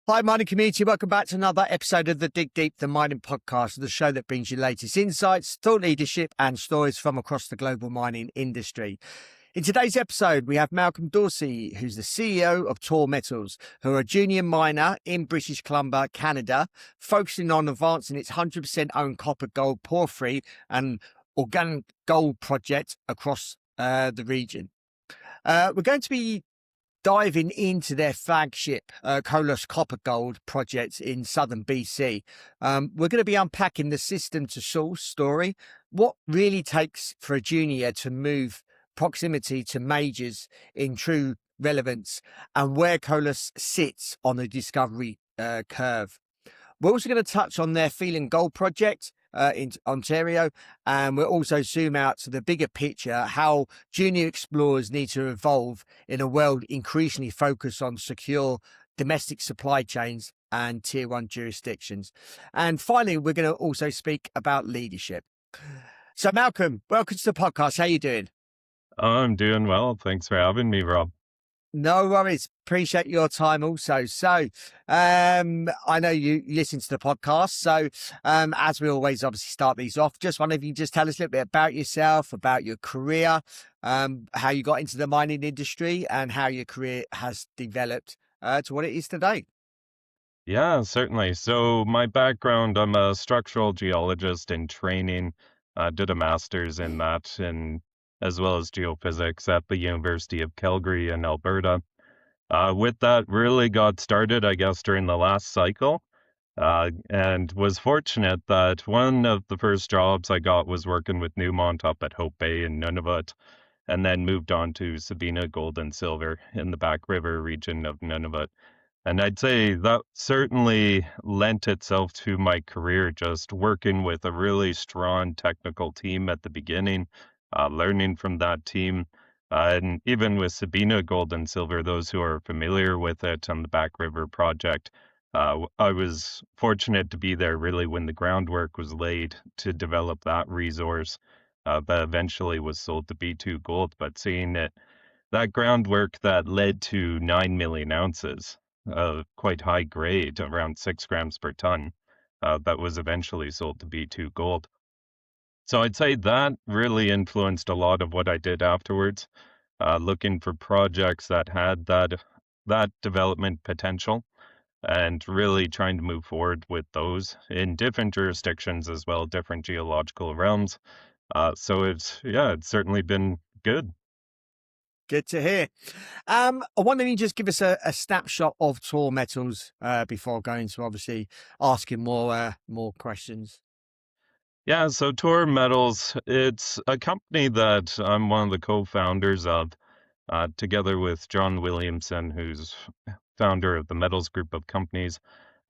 Hi, mining community. Welcome back to another episode of the Dig Deep, the mining podcast, the show that brings you latest insights, thought leadership, and stories from across the global mining industry. In today's episode, we have Malcolm Dorsey, who's the CEO of Torr Metals, who are a junior miner in British Columbia, Canada, focusing on advancing its 100% owned copper-gold porphyry and organic gold project across the region. We're going to be diving into their flagship Kolos Copper-Gold Project in southern BC. We're going to be unpacking the system to source story, what really takes for a junior to move proximity to majors in true relevance, and where Kolos sits on the discovery curve. We're also going to touch on their Filion Gold Project in Ontario, and we'll also zoom out to the bigger picture, how junior explorers need to evolve in a world increasingly focused on secure domestic supply chains and tier one jurisdictions. And finally, we're going to also speak about leadership. So Malcolm, welcome to the podcast. How are you doing? I'm doing well. Thanks for having me, Rob. No worries. Appreciate your time also. So, I know you listen to the podcast. So, as we always obviously start these off, just wonder if you just tell us a little bit about yourself, about your career, how you got into the mining industry and how your career has developed to what it is today. Yeah, certainly. So my background, I'm a structural geologist in training. Did a master's in that, and as well as geophysics at the University of Calgary in Alberta. With that, really got started, I guess, during the last cycle, and was fortunate that one of the first jobs I got was working with Newmont up at Hope Bay in Nunavut, and then moved on to Sabina Gold and Silver in the Back River region of Nunavut. And I'd say that certainly lent itself to my career, just working with a really strong technical team at the beginning, learning from that team. And even with Sabina Gold and Silver, those who are familiar with it and the Back River project, I was fortunate to be there really when the groundwork was laid to develop that resource that eventually was sold to B2 Gold. But seeing it, that groundwork that led to 9 million ounces quite high grade, around 6 grams per ton, that was eventually sold to B2 Gold. So I'd say that really influenced a lot of what I did afterwards, looking for projects that had that development potential and really trying to move forward with those in different jurisdictions as well, different geological realms. So it's certainly been good. Good to hear. I wonder if you just give us a snapshot of Torr Metals before going to obviously asking more questions. Yeah, so Torr Metals, it's a company that I'm one of the co-founders of, together with John Williamson, who's founder of the Metals Group of companies.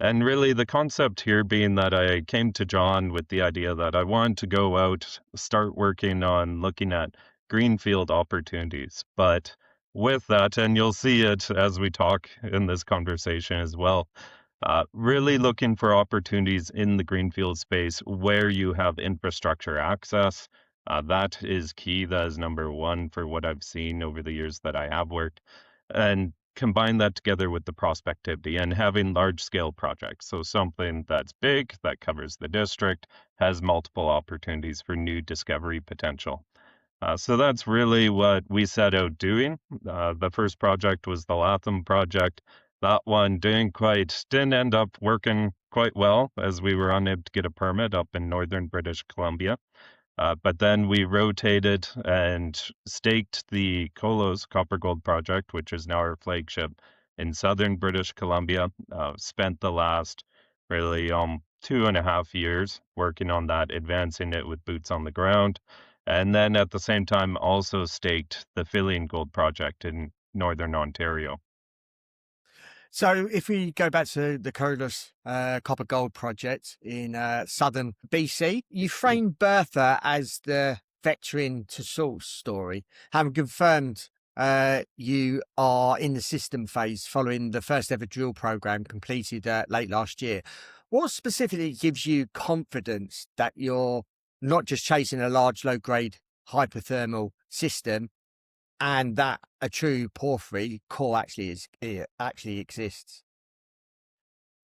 And really the concept here being that I came to John with the idea that I wanted to go out, start working on looking at greenfield opportunities. But with that, and you'll see it as we talk in this conversation as well, really looking for opportunities in the greenfield space where you have infrastructure access. That is key. That is number one for what I've seen over the years that I have worked. And combine that together with the prospectivity and having large scale projects. So something that's big, that covers the district, has multiple opportunities for new discovery potential. So that's really what we set out doing. The first project was the Latham project. That one didn't end up working quite well as we were unable to get a permit up in northern British Columbia. But then we rotated and staked the Kolos Copper-Gold Project, which is now our flagship in southern British Columbia. Spent the last really 2.5 years working on that, advancing it with boots on the ground. And then at the same time also staked the Filion Gold Project in northern Ontario. So if we go back to the Kolos Copper-Gold Project in southern BC, you framed Bertha as the vectoring to source story, having confirmed you are in the system phase following the first ever drill program completed late last year. What specifically gives you confidence that you're not just chasing a large low-grade hypothermal system, and that a true porphyry core actually exists?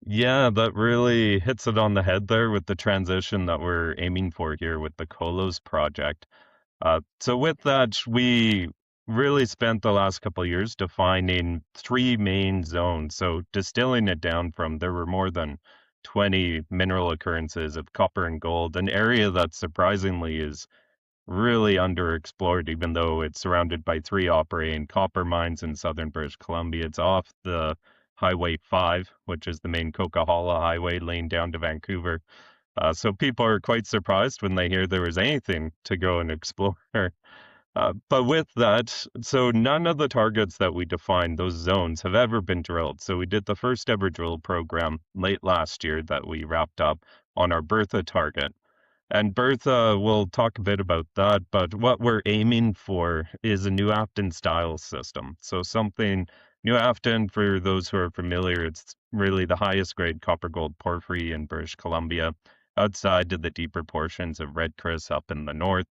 Yeah, that really hits it on the head there with the transition that we're aiming for here with the Kolos project. So with that, we really spent the last couple of years defining three main zones. So distilling it down from there were more than 20 mineral occurrences of copper and gold, an area that surprisingly is really underexplored, even though it's surrounded by three operating copper mines in southern British Columbia. It's off the Highway 5, which is the main Coquihalla Highway leading down to Vancouver. So people are quite surprised when they hear there was anything to go and explore. But with that, so none of the targets that we defined, those zones, have ever been drilled. So we did the first ever drill program late last year that we wrapped up on our Bertha target. And Bertha, we'll talk a bit about that, but what we're aiming for is a New Afton style system. So something, New Afton, for those who are familiar, it's really the highest grade copper gold porphyry in British Columbia, outside to the deeper portions of Red Chris up in the north.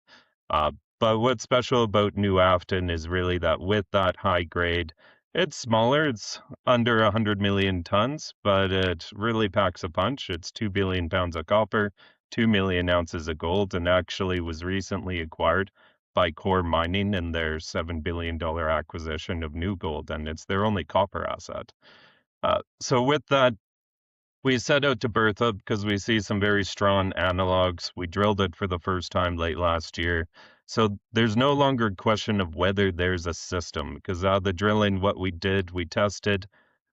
Uh, but what's special about New Afton is really that with that high grade, it's smaller, it's under 100 million tons, but it really packs a punch. It's 2 billion pounds of copper, 2 million ounces of gold, and actually was recently acquired by Core Mining in their $7 billion acquisition of New Gold, and it's their only copper asset. So with that, we set out to Bertha because we see some very strong analogs. We drilled it for the first time late last year. So there's no longer a question of whether there's a system because the drilling, what we did, we tested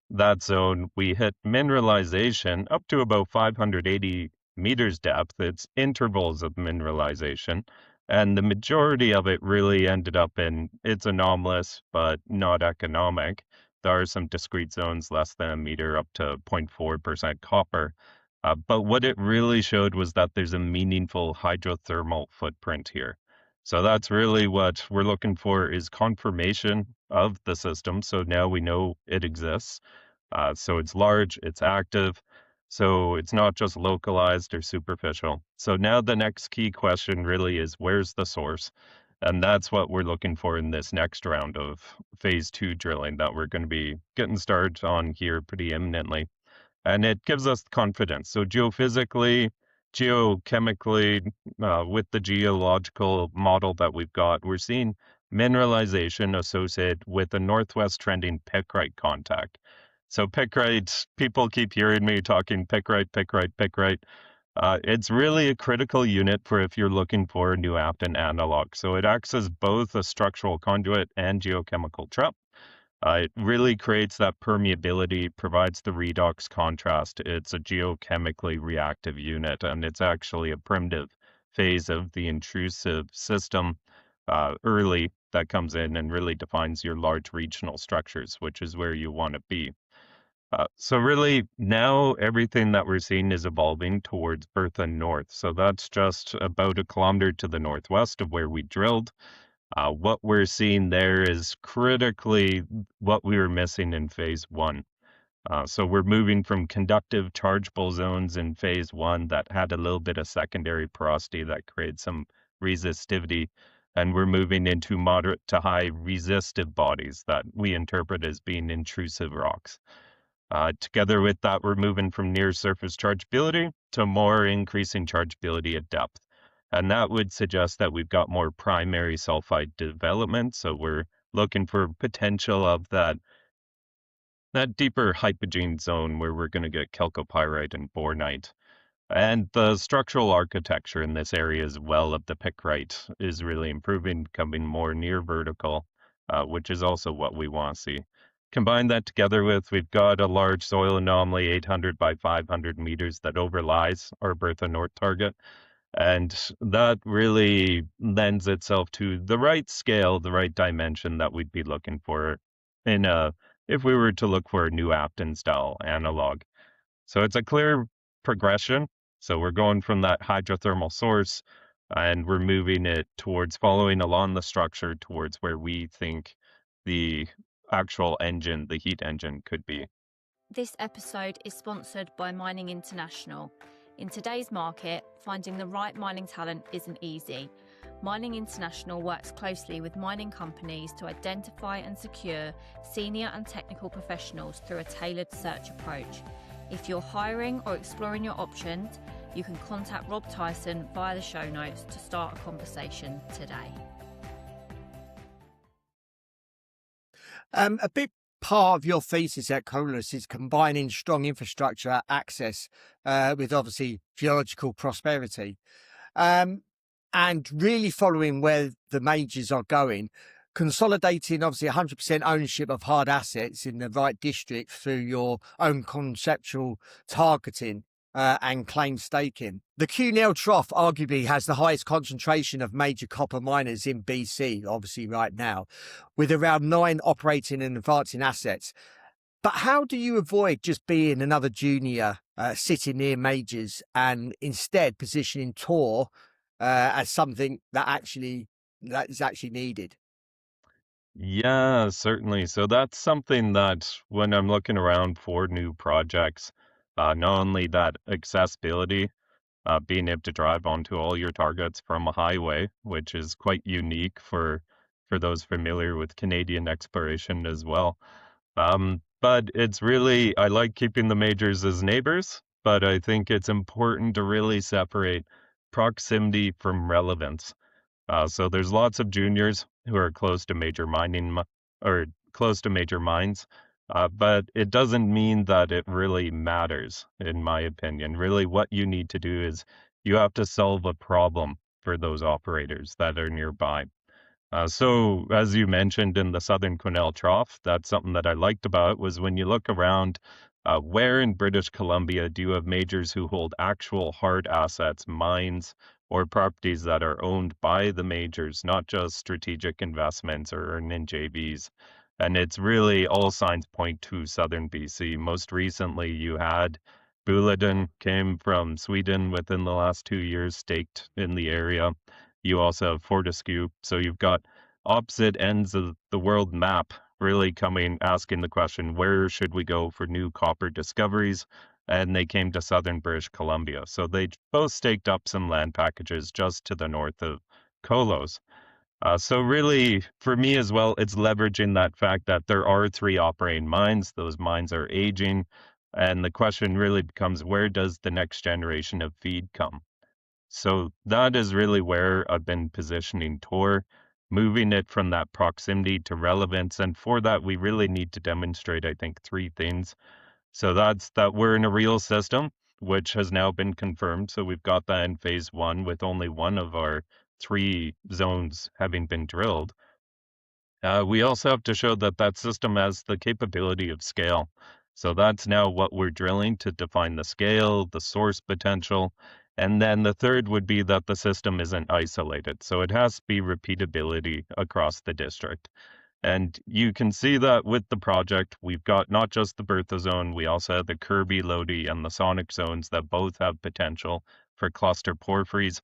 that zone. We hit mineralization up to about 580 meters depth. It's intervals of mineralization. And the majority of it really ended up in it's anomalous, but not economic. There are some discrete zones less than a meter up to 0.4% copper. But what it really showed was that there's a meaningful hydrothermal footprint here. So that's really what we're looking for is confirmation of the system. So now we know it exists. So it's large, it's active, so it's not just localized or superficial. So now the next key question really is where's the source? And that's what we're looking for in this next round of phase 2 drilling that we're going to be getting started on here pretty imminently. And it gives us confidence. So geophysically, geochemically, with the geological model that we've got, we're seeing mineralization associated with a northwest trending pickrite contact. So pickrite, people keep hearing me talking pickrite, pickrite, pickrite. It's really a critical unit for if you're looking for a New Afton analog. So it acts as both a structural conduit and geochemical trap. It really creates that permeability, provides the redox contrast. It's a geochemically reactive unit, and it's actually a primitive phase of the intrusive system early that comes in and really defines your large regional structures, which is where you want to be. So really now everything that we're seeing is evolving towards Bertha North. So that's just about a kilometer to the northwest of where we drilled. What we're seeing there is critically what we were missing in phase 1. So we're moving from conductive chargeable zones in phase 1 that had a little bit of secondary porosity that created some resistivity. And we're moving into moderate to high resistive bodies that we interpret as being intrusive rocks. Together with that, we're moving from near surface chargeability to more increasing chargeability at depth. And that would suggest that we've got more primary sulfide development. So we're looking for potential of that deeper hypogene zone where we're going to get chalcopyrite and bornite. And the structural architecture in this area as well of the pickrite is really improving, becoming more near vertical, which is also what we want to see. Combine that together with, we've got a large soil anomaly, 800 by 500 meters, that overlies our Bertha North target. And that really lends itself to the right scale, the right dimension that we'd be looking for in if we were to look for a New Afton style analog. So it's a clear progression. So we're going from that hydrothermal source and we're moving it towards following along the structure towards where we think the actual engine, the heat engine, could be. This episode is sponsored by Mining International. In today's market, finding the right mining talent isn't easy. Mining International works closely with mining companies to identify and secure senior and technical professionals through a tailored search approach. If you're hiring or exploring your options, you can contact Rob Tyson via the show notes to start a conversation today. A big part of your thesis at Kolos is combining strong infrastructure access with obviously geological prosperity. And really following where the majors are going, consolidating obviously 100% ownership of hard assets in the right district through your own conceptual targeting and claim staking. The QNL Trough arguably has the highest concentration of major copper miners in BC, obviously right now, with around 9 operating and advancing assets. But how do you avoid just being another junior sitting near majors and instead positioning Torr as something that is actually needed? Yeah, certainly. So that's something that when I'm looking around for new projects, not only that accessibility, being able to drive onto all your targets from a highway, which is quite unique for those familiar with Canadian exploration as well. But it's really, I like keeping the majors as neighbors, but I think it's important to really separate proximity from relevance. So there's lots of juniors who are close to or close to major mines, but it doesn't mean that it really matters, in my opinion. Really, what you need to do is you have to solve a problem for those operators that are nearby. So, as you mentioned in the Southern Quesnel Trough, that's something that I liked about it was when you look around, where in British Columbia do you have majors who hold actual hard assets, mines, or properties that are owned by the majors, not just strategic investments or earned in JVs? And it's really all signs point to Southern BC. Most recently, you had Boliden came from Sweden within the last 2 years, staked in the area. You also have Fortescue. So you've got opposite ends of the world map really coming, asking the question, where should we go for new copper discoveries? And they came to southern British Columbia. So they both staked up some land packages just to the north of Kolos. So really, for me as well, it's leveraging that fact that there are 3 operating mines. Those mines are aging. And the question really becomes, where does the next generation of feed come? So that is really where I've been positioning Torr, moving it from that proximity to relevance. And for that, we really need to demonstrate, I think, 3 things. So that's that we're in a real system, which has now been confirmed. So we've got that in phase 1 with only one of our 3 zones having been drilled. We also have to show that that system has the capability of scale. So that's now what we're drilling to define the scale, the source potential. And then the third would be that the system isn't isolated. So it has to be repeatability across the district. And you can see that with the project, we've got not just the Bertha zone, we also have the Kirby, Lodi, and the Sonic zones that both have potential for cluster porphyries.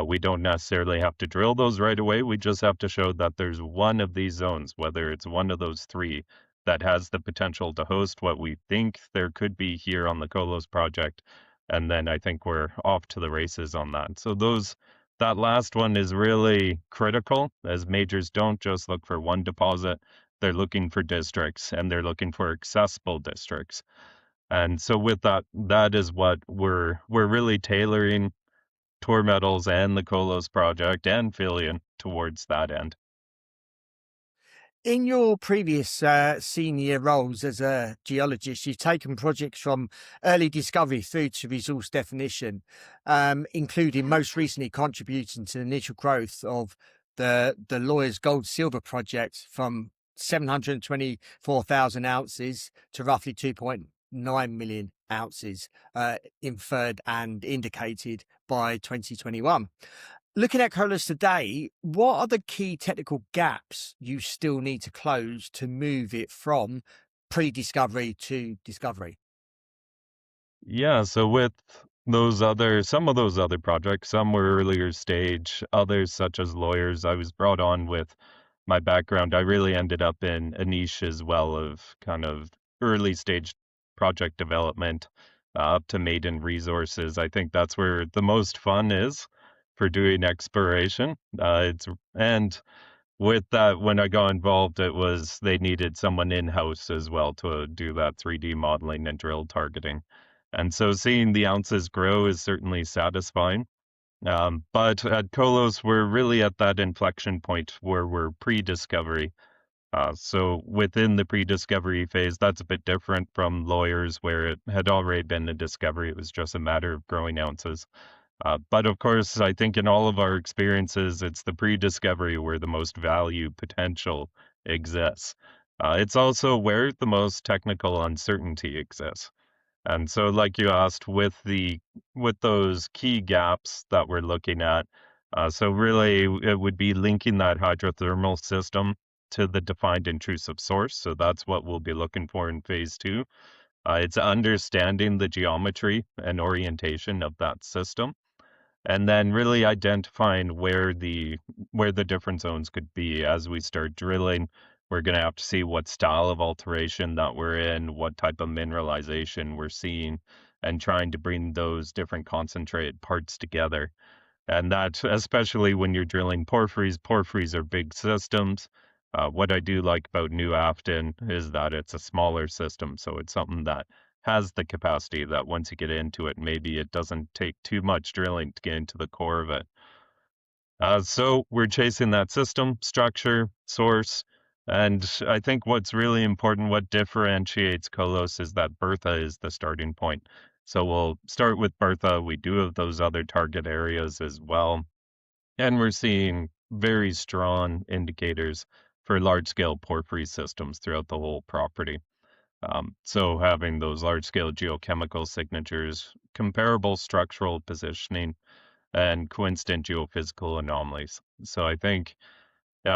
We don't necessarily have to drill those right away. We just have to show that there's one of these zones, whether it's one of those 3, that has the potential to host what we think there could be here on the Kolos project. And then I think we're off to the races on that. So that last one is really critical, as majors don't just look for one deposit. They're looking for districts, and they're looking for accessible districts. And so with that, that is what we're really tailoring Torr Metals and the Kolos project and Filion towards that end. In your previous senior roles as a geologist, you've taken projects from early discovery through to resource definition, including most recently contributing to the initial growth of the Lawyers Gold Silver Project from 724,000 ounces to roughly 2.9 million ounces inferred and indicated by 2021. Looking at Kolos today, what are the key technical gaps you still need to close to move it from pre-discovery to discovery? Yeah, so with some of those other projects, some were earlier stage, others such as Lawyers, I was brought on with my background. I really ended up in a niche as well of kind of early stage project development up to maiden resources. I think that's where the most fun is for doing exploration. And with that, when I got involved, it was they needed someone in-house as well to do that 3D modeling and drill targeting. And so seeing the ounces grow is certainly satisfying. But at Kolos, we're really at that inflection point where we're pre-discovery. So within the pre-discovery phase, that's a bit different from lawyers where it had already been a discovery. It was just a matter of growing ounces. But of course, I think in all of our experiences, it's the pre-discovery where the most value potential exists. It's also where the most technical uncertainty exists. And so, like you asked, with those key gaps that we're looking at, so really it would be linking that hydrothermal system to the defined intrusive source. So that's what we'll be looking for in phase two. It's understanding the geometry and orientation of that system, and then really identifying where the different zones could be as we start drilling. We're going to have to see what style of alteration that we're in, what type of mineralization we're seeing, and trying to bring those different concentrated parts together. And that, especially when you're drilling porphyries are big systems. What I do like about New Afton is that it's a smaller system, so it's something that has the capacity that once you get into it, maybe it doesn't take too much drilling to get into the core of it. So we're chasing that system, structure, source, and I think what's really important, what differentiates Kolos is that Bertha is the starting point. So we'll start with Bertha. We do have those other target areas as well. And we're seeing very strong indicators for large-scale porphyry systems throughout the whole property. So having those large-scale geochemical signatures, comparable structural positioning, and coincident geophysical anomalies. So I think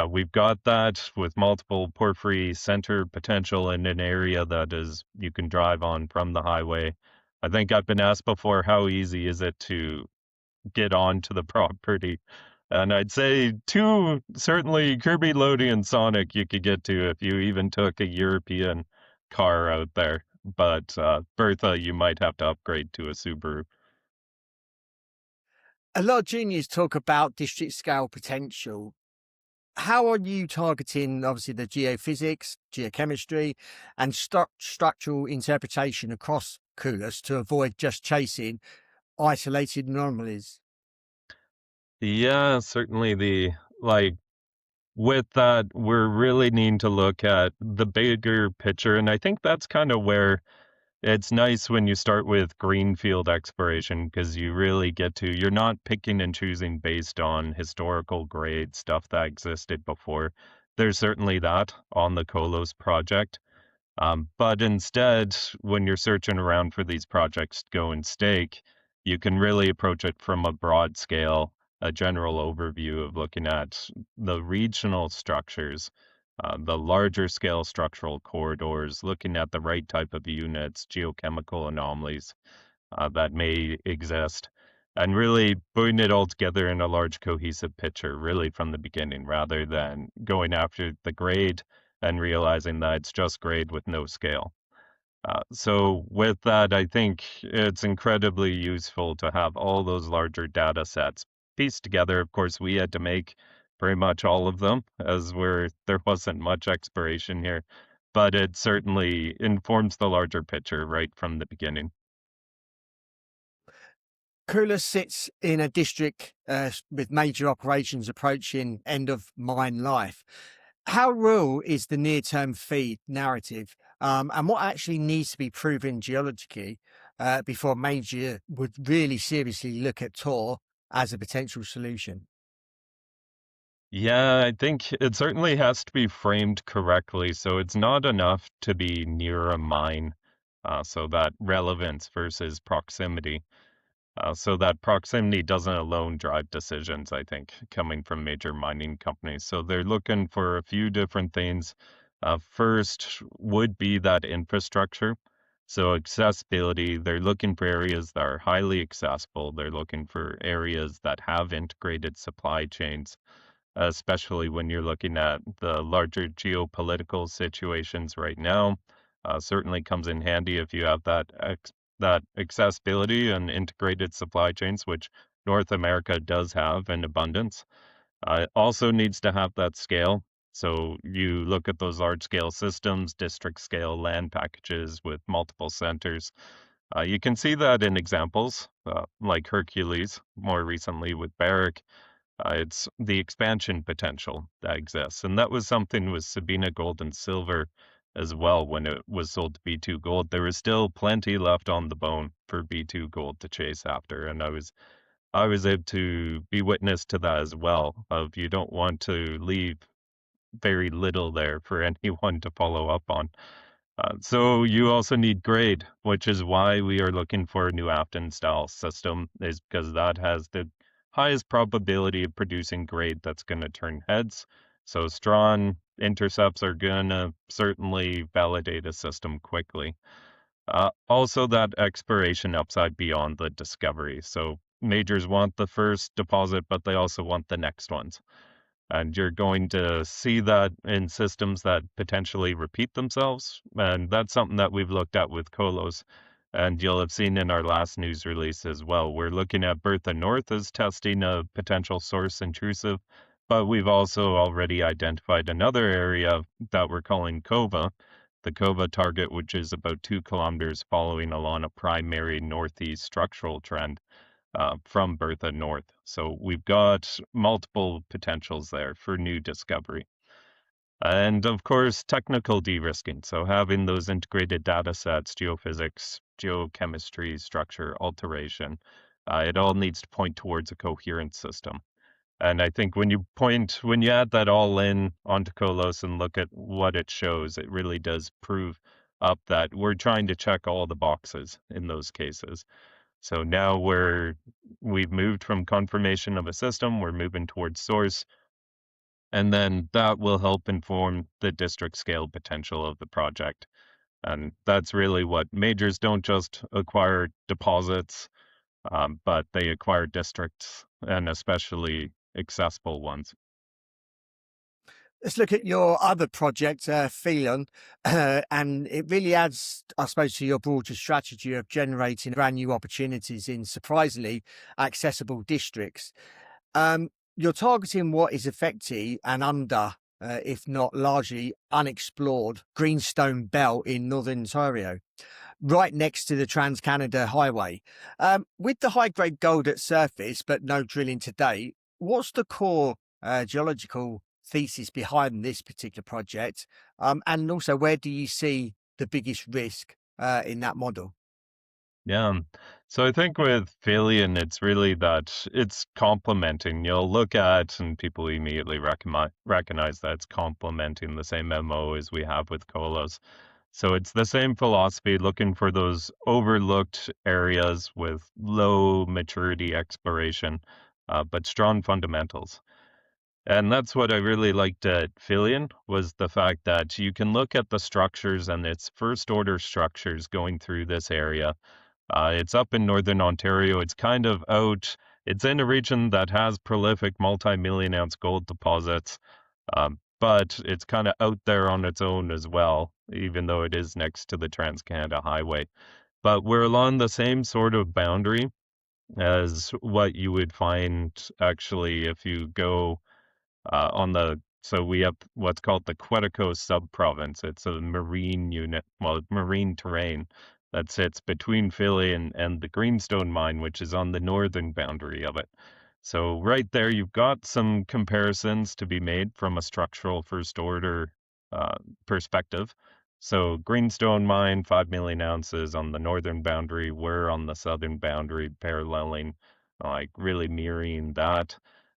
we've got that with multiple porphyry center potential in an area that is you can drive on from the highway. I think I've been asked before, how easy is it to get onto the property? And I'd say two, certainly Kirby, Lodi, and Sonic you could get to if you even took a European car out there. But Bertha, you might have to upgrade to a Subaru. A lot of juniors talk about district scale potential. How are you targeting, obviously, the geophysics, geochemistry, and structural interpretation across Kolos to avoid just chasing isolated anomalies? Yeah, certainly with that, we're really needing to look at the bigger picture. And I think that's kind of where it's nice when you start with greenfield exploration because you really you're not picking and choosing based on historical grade stuff that existed before. There's certainly that on the Kolos project. But instead, when you're searching around for these projects to go and stake, you can really approach it from a broad scale, a general overview of looking at the regional structures, the larger scale structural corridors, looking at the right type of units, geochemical anomalies that may exist, and really putting it all together in a large cohesive picture, really from the beginning, rather than going after the grade and realizing that it's just grade with no scale. So with that, I think it's incredibly useful to have all those larger data sets pieced together. Of course, we had to make pretty much all of them as there wasn't much exploration here, but it certainly informs the larger picture right from the beginning. Kolos sits in a district with major operations approaching end of mine life. How real is the near-term feed narrative, and what actually needs to be proven geologically before a major would really seriously look at Torr as a potential solution? Yeah, I think it certainly has to be framed correctly. So it's not enough to be near a mine. So that relevance versus proximity. So that proximity doesn't alone drive decisions, I think, coming from major mining companies. So they're looking for a few different things. First would be that infrastructure. So accessibility, they're looking for areas that are highly accessible. They're looking for areas that have integrated supply chains, especially when you're looking at the larger geopolitical situations right now. Certainly comes in handy if you have that accessibility and integrated supply chains, which North America does have in abundance. It also needs to have that scale. So you look at those large scale systems, district scale land packages with multiple centers. You can see that in examples like Hercules, more recently with Barrick. It's the expansion potential that exists. And that was something with Sabina Gold and Silver as well when it was sold to B2 Gold. There was still plenty left on the bone for B2 Gold to chase after. And I was able to be witness to that as well, of you don't want to leave very little there for anyone to follow up on. So you also need grade, which is why we are looking for a new Afton style system, is because that has the highest probability of producing grade that's going to turn heads. So strong intercepts are going to certainly validate a system quickly. Also, that exploration upside beyond the discovery. So majors want the first deposit, but they also want the next ones. And you're going to see that in systems that potentially repeat themselves. And that's something that we've looked at with Kolos. And you'll have seen in our last news release as well. We're looking at Bertha North as testing a potential source intrusive, but we've also already identified another area that we're calling Kova, the Kova target, which is about 2 kilometers following along a primary northeast structural trend from Bertha North. So we've got multiple potentials there for new discovery. And of course, technical de-risking. So having those integrated data sets, geophysics, geochemistry, structure, alteration, it all needs to point towards a coherent system. And I think when you add that all in onto Kolos and look at what it shows, it really does prove up that we're trying to check all the boxes in those cases. So now we've moved from confirmation of a system, we're moving towards source, and then that will help inform the district scale potential of the project. And that's really what majors don't just acquire deposits, but they acquire districts and especially accessible ones. Let's look at your other project, Filion, and it really adds, I suppose, to your broader strategy of generating brand new opportunities in surprisingly accessible districts. You're targeting what is effective and if not largely unexplored, greenstone belt in northern Ontario, right next to the Trans-Canada Highway. With the high-grade gold at surface, but no drilling to date, what's the core geological thesis behind this particular project? And also, where do you see the biggest risk in that model? Yeah. So I think with Filion, it's really that it's complementing. You'll look at, and people immediately recognize that it's complementing the same MO as we have with Kolos. So it's the same philosophy, looking for those overlooked areas with low maturity exploration, but strong fundamentals. And that's what I really liked at Filion was the fact that you can look at the structures and its first order structures going through this area. It's up in northern Ontario. It's kind of out. It's in a region that has prolific multi-million ounce gold deposits, but it's kind of out there on its own as well, even though it is next to the Trans-Canada Highway. But we're along the same sort of boundary as what you would find actually if you go so we have what's called the Quetico subprovince. It's a marine unit, well, marine terrain that sits between Philly and the Greenstone mine, which is on the northern boundary of it. So right there, you've got some comparisons to be made from a structural first order perspective. So Greenstone mine, 5 million ounces on the northern boundary. We're on the southern boundary, paralleling, like really mirroring that.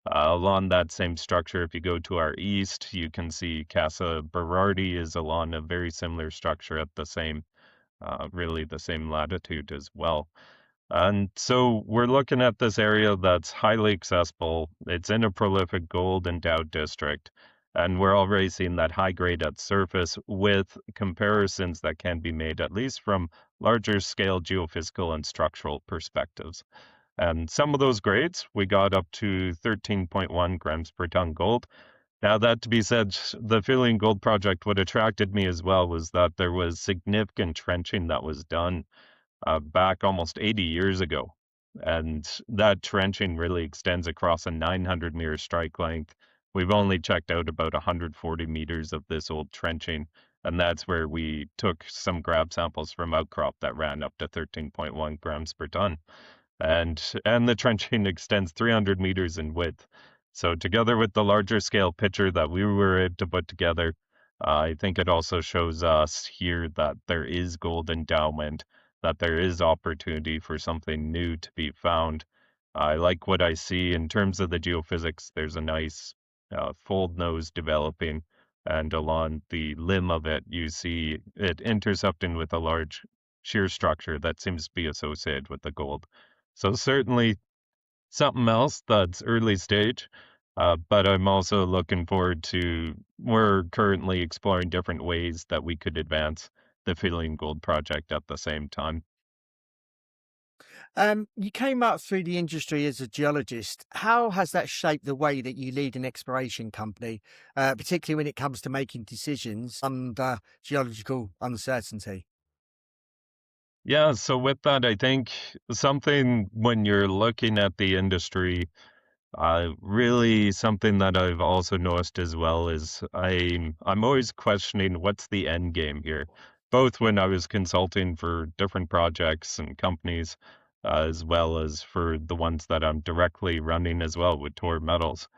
Along that same structure, if you go to our east, you can see Casa Berardi is along a very similar structure at the same, really the same latitude as well. And so we're looking at this area that's highly accessible. It's in a prolific gold endowed district. And we're already seeing that high grade at surface with comparisons that can be made, at least from larger scale geophysical and structural perspectives. And some of those grades, we got up to 13.1 grams per ton gold. Now, that to be said, the Filion Gold Project, what attracted me as well was that there was significant trenching that was done back almost 80 years ago. and that trenching really extends across a 900-meter strike length. We've only checked out about 140 meters of this old trenching, and that's where we took some grab samples from outcrop that ran up to 13.1 grams per ton. And the trenching extends 300 meters in width. So together with the larger scale picture that we were able to put together, I think it also shows us here that there is gold endowment, that there is opportunity for something new to be found. I like what I see in terms of the geophysics. There's a nice fold nose developing, and along the limb of it, you see it intercepting with a large shear structure that seems to be associated with the gold. So certainly something else that's early stage, but I'm also looking forward to, we're currently exploring different ways that we could advance the Filion Gold Project at the same time. You came up through the industry as a geologist. How has that shaped the way that you lead an exploration company, particularly when it comes to making decisions under geological uncertainty? Yeah, so with that, I think something when you're looking at the industry, really something that I've also noticed as well is I'm always questioning what's the end game here, both when I was consulting for different projects and companies, as well as for the ones that I'm directly running as well with Torr Metals.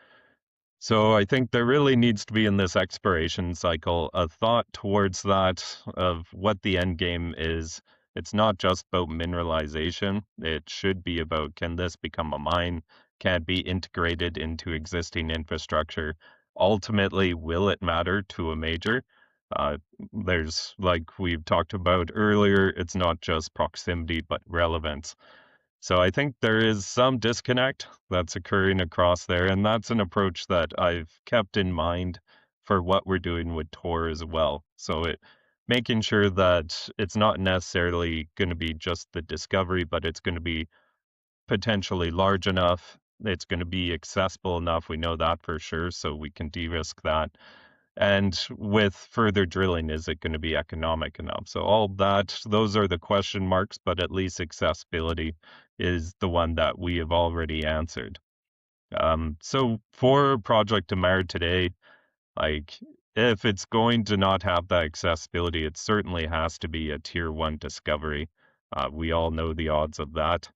So I think there really needs to be in this exploration cycle a thought towards that of what the end game is. It's not just about mineralization. It should be about, can this become a mine? Can it be integrated into existing infrastructure? Ultimately, will it matter to a major? There's, like we've talked about earlier, it's not just proximity, but relevance. So I think there is some disconnect that's occurring across there, and that's an approach that I've kept in mind for what we're doing with Tor as well. So making sure that it's not necessarily going to be just the discovery, but it's going to be potentially large enough. It's going to be accessible enough. We know that for sure, so we can de-risk that. And with further drilling, is it going to be economic enough? So all that, those are the question marks, but at least accessibility is the one that we have already answered. So for Project Amar today, like, if it's going to not have that accessibility, it certainly has to be a tier one discovery. We all know the odds of that.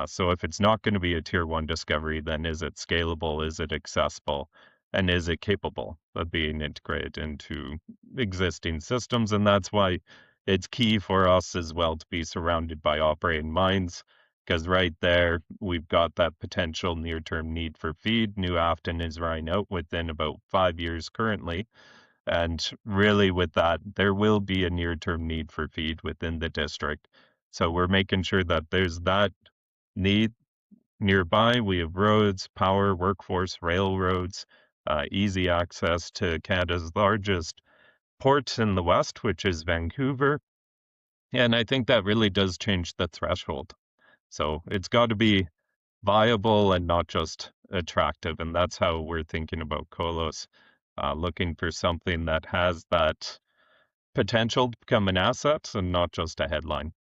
So if it's not going to be a tier one discovery, then is it scalable? Is it accessible? And is it capable of being integrated into existing systems? And that's why it's key for us as well to be surrounded by operating mines, because right there, we've got that potential near-term need for feed. New Afton is running out within about 5 years currently. And really with that, there will be a near-term need for feed within the district. So we're making sure that there's that need nearby. We have roads, power, workforce, railroads, easy access to Canada's largest port in the west, which is Vancouver. And I think that really does change the threshold. So it's got to be viable and not just attractive. And that's how we're thinking about Kolos, looking for something that has that potential to become an asset and not just a headline.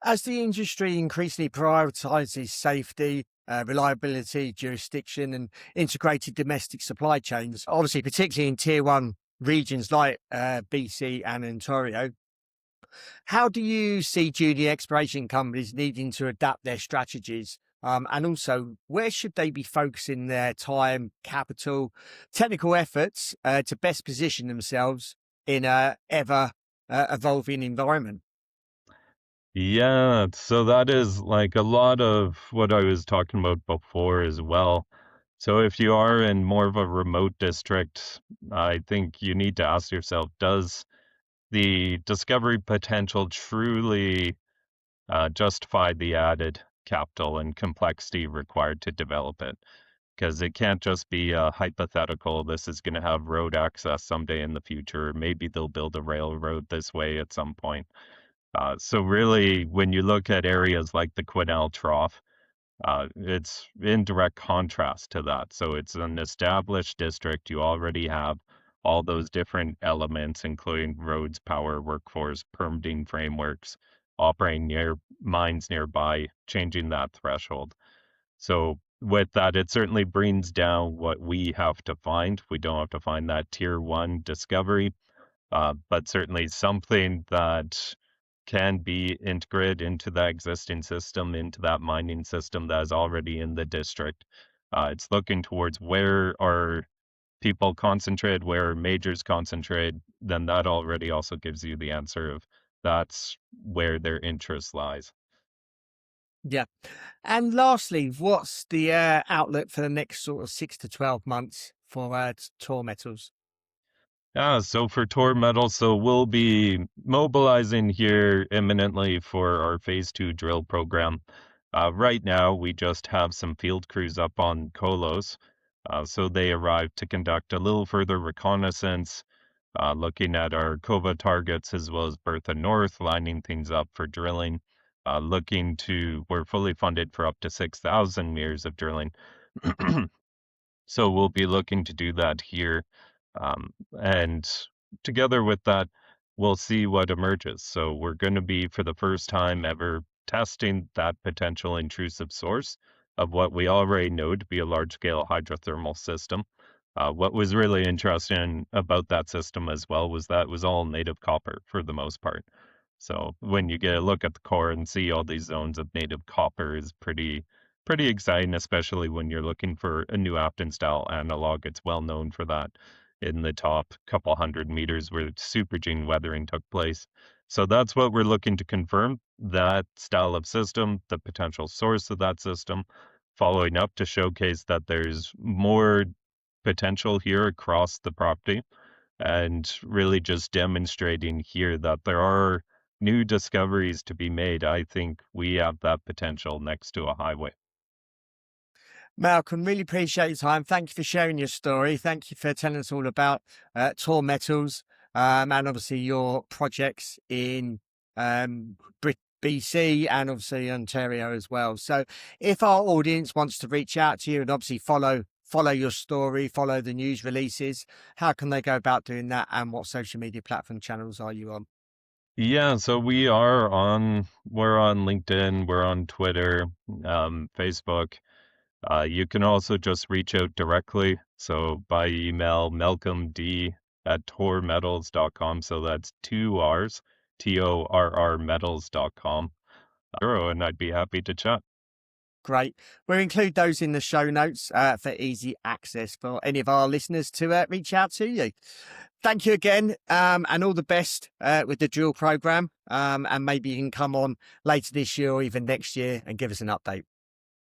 As the industry increasingly prioritizes safety, reliability, jurisdiction, and integrated domestic supply chains, obviously, particularly in tier one regions like BC and Ontario, how do you see junior exploration companies needing to adapt their strategies? And also, where should they be focusing their time, capital, technical efforts to best position themselves in a ever evolving environment? Yeah, so that is like a lot of what I was talking about before as well. So if you are in more of a remote district, I think you need to ask yourself, does the discovery potential truly justify the added capital and complexity required to develop it? Because it can't just be a hypothetical, this is going to have road access someday in the future. Maybe they'll build a railroad this way at some point. So really, when you look at areas like the Quesnel Trough, it's in direct contrast to that. So it's an established district. You already have all those different elements, including roads, power, workforce, permitting frameworks, operating near mines nearby, changing that threshold. So with that, it certainly brings down what we have to find. We don't have to find that tier one discovery, but certainly something that can be integrated into that existing system, into that mining system that is already in the district. It's looking towards where are people concentrate, where majors concentrate, then that already also gives you the answer of that's where their interest lies. Yeah. And lastly, what's the outlook for the next sort of 6 to 12 months for Torr Metals? Yeah, so for Torr Metals, so we'll be mobilizing here imminently for our phase 2 drill program. Right now, we just have some field crews up on Kolos. So they arrived to conduct a little further reconnaissance, looking at our Kova targets as well as Bertha North, lining things up for drilling. We're fully funded for up to 6,000 meters of drilling. So we'll be looking to do that here. And together with that, we'll see what emerges. So we're going to be, for the first time ever, testing that potential intrusive source of what we already know to be a large-scale hydrothermal system. What was really interesting about that system as well was that it was all native copper for the most part. So when you get a look at the core and see all these zones of native copper is pretty exciting, especially when you're looking for a new Apton style analog. It's well known for that in the top couple hundred meters where supergene weathering took place. So that's what we're looking to confirm, that style of system, the potential source of that system, following up to showcase that there's more potential here across the property, and really just demonstrating here that there are new discoveries to be made. I think we have that potential next to a highway. Malcolm, really appreciate your time. Thank you for sharing your story. Thank you for telling us all about Torr Metals and obviously your projects in BC and obviously Ontario as well. So if our audience wants to reach out to you and obviously follow your story, follow the news releases, how can they go about doing that, and what social media platform channels are you on? Yeah, so we're on LinkedIn, we're on Twitter, Facebook. You can also just reach out directly. So by email, malcolmd@torrmetals.com. So that's 2 R's, TORR metals.com. And I'd be happy to chat. Great. We'll include those in the show notes for easy access for any of our listeners to reach out to you. Thank you again, and all the best with the drill program. And maybe you can come on later this year or even next year and give us an update.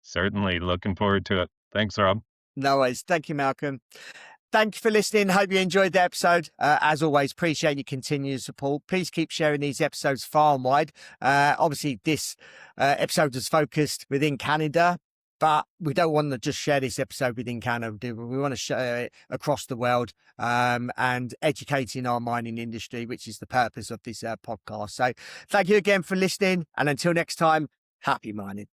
Certainly looking forward to it. Thanks, Rob. No worries. Thank you, Malcolm. Thank you for listening. Hope you enjoyed the episode. As always, appreciate your continued support. Please keep sharing these episodes far and wide. Obviously, this episode is focused within Canada, but we don't want to just share this episode within Canada. We want to share it across the world and educating our mining industry, which is the purpose of this podcast. So thank you again for listening. And until next time, happy mining.